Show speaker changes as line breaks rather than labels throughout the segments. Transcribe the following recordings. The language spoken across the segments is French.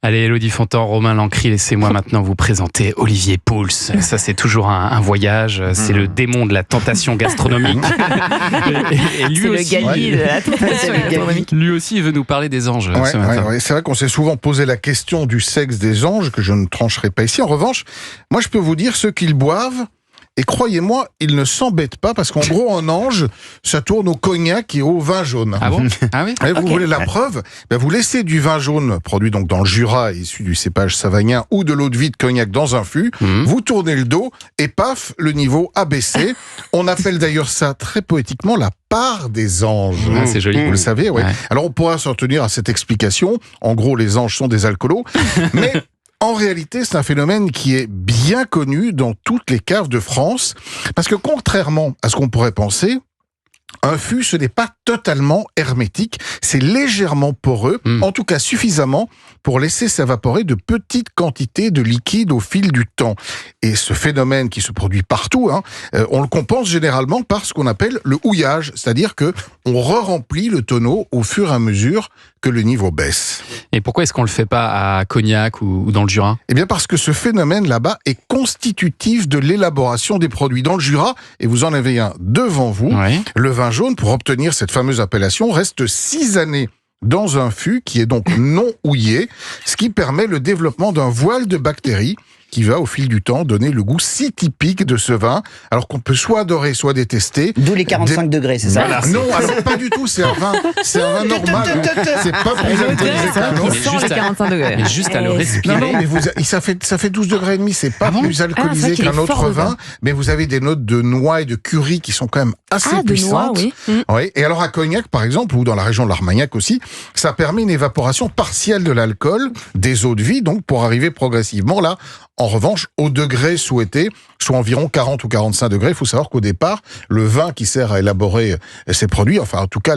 Allez, Élodie Fontan, Romain Lancry, laissez-moi maintenant vous présenter Olivier Pouls. Ça, c'est toujours un voyage. C'est le démon de la tentation gastronomique. Et lui
c'est
aussi,
le Gali de la tentation gastronomique.
lui aussi, il veut nous parler des anges ce matin.
Ouais. C'est vrai qu'on s'est souvent posé la question du sexe des anges, que je ne trancherai pas ici. En revanche, moi, je peux vous dire ceux qu'ils boivent. Et croyez-moi, ils ne s'embêtent pas parce qu'en gros, un ange, ça tourne au cognac et au vin jaune.
Ah bon? Ah oui?
Vous voulez la preuve? Vous laissez du vin jaune, produit donc dans le Jura, issu du cépage savagnin, ou de l'eau de vie de cognac dans un fût, vous tournez le dos et paf, le niveau a baissé. On appelle d'ailleurs ça très poétiquement la part des anges.
Ah, c'est joli.
Vous le savez, ouais.
Ouais.
Alors on pourra s'en tenir à cette explication. En gros, les anges sont des alcoolos. Mais en réalité, c'est un phénomène qui est bien connu dans toutes les caves de France, parce que contrairement à ce qu'on pourrait penser, un fût, ce n'est pas totalement hermétique, c'est légèrement poreux, en tout cas suffisamment pour laisser s'évaporer de petites quantités de liquide au fil du temps. Et ce phénomène qui se produit partout, on le compense généralement par ce qu'on appelle le houillage, c'est-à-dire que on re-remplit le tonneau au fur et à mesure que le niveau baisse.
Et pourquoi est-ce qu'on le fait pas à Cognac ou dans le Jura?
Eh bien parce que ce phénomène là-bas est constitutif de l'élaboration des produits. Dans le Jura, et vous en avez un devant vous, le vin jaune, pour obtenir cette fameuse appellation, reste 6 années dans un fût qui est donc non houillé, ce qui permet le développement d'un voile de bactéries qui va au fil du temps donner le goût si typique de ce vin, alors qu'on peut soit adorer, soit détester.
D'où les 45 degrés, c'est ça?
Voilà,
Non, alors pas du tout, c'est un vin normal. C'est pas plus alcoolisé qu'un autre.
Mais juste
les 45 degrés.
Mais juste à le respirer.
Non, mais ça fait 12 degrés et demi, c'est pas plus alcoolisé
qu'il est
qu'un autre
fort, le
vin,
vin.
mais vous avez des notes de noix et de curry qui sont quand même assez puissantes.
oui.
Oui. Et alors à Cognac, par exemple, ou dans la région de l'Armagnac aussi, ça permet une évaporation partielle de l'alcool, des eaux de vie, donc pour arriver progressivement là. En revanche, au degré souhaité, soit environ 40 ou 45 degrés, il faut savoir qu'au départ, le vin qui sert à élaborer ces produits, enfin en tout cas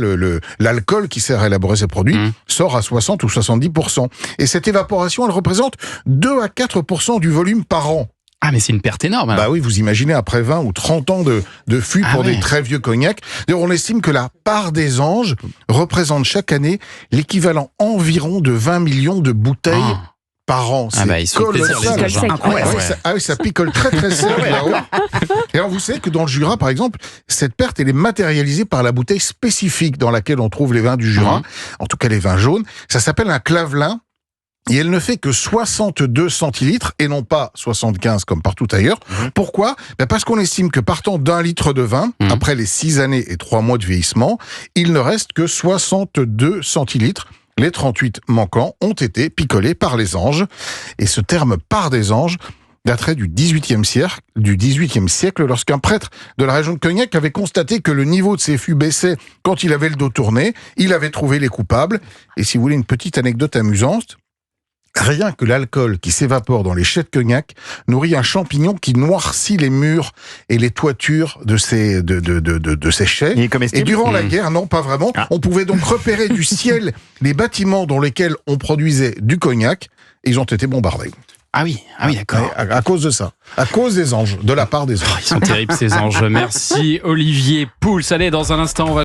l'alcool qui sert à élaborer ces produits, sort à 60 ou 70%. Et cette évaporation, elle représente 2 à 4% du volume par an.
Ah, mais c'est une perte énorme.
Bah oui, vous imaginez après 20 ou 30 ans de fût pour des très vieux cognacs. D'ailleurs, on estime que la part des anges représente chaque année l'équivalent environ de 20 millions de bouteilles par an.
Ils sont plaisir, les anges.
Ça picole très très sec là-haut. Et alors vous savez que dans le Jura, par exemple, cette perte, elle est matérialisée par la bouteille spécifique dans laquelle on trouve les vins du Jura, en tout cas les vins jaunes. Ça s'appelle un clavelin. Et elle ne fait que 62 centilitres et non pas 75 comme partout ailleurs. Pourquoi? Parce qu'on estime que partant d'1 litre de vin, après les 6 années et 3 mois de vieillissement, il ne reste que 62 centilitres. Les 38 manquants ont été picolés par les anges. Et ce terme « part des anges » daterait du XVIIIe siècle, lorsqu'un prêtre de la région de Cognac avait constaté que le niveau de ses fûts baissait quand il avait le dos tourné. Il avait trouvé les coupables. Et si vous voulez une petite anecdote amusante, rien que l'alcool qui s'évapore dans les chais de cognac nourrit un champignon qui noircit les murs et les toitures de ces chais.
Il est comestible?
Et durant la guerre, non, pas vraiment. On pouvait donc repérer du ciel les bâtiments dans lesquels on produisait du cognac. Et ils ont été bombardés.
Ah oui, d'accord.
À cause de ça. À cause des anges, de la part des anges.
Ils sont terribles ces anges. Merci Olivier Pouls. Allez, dans un instant, on va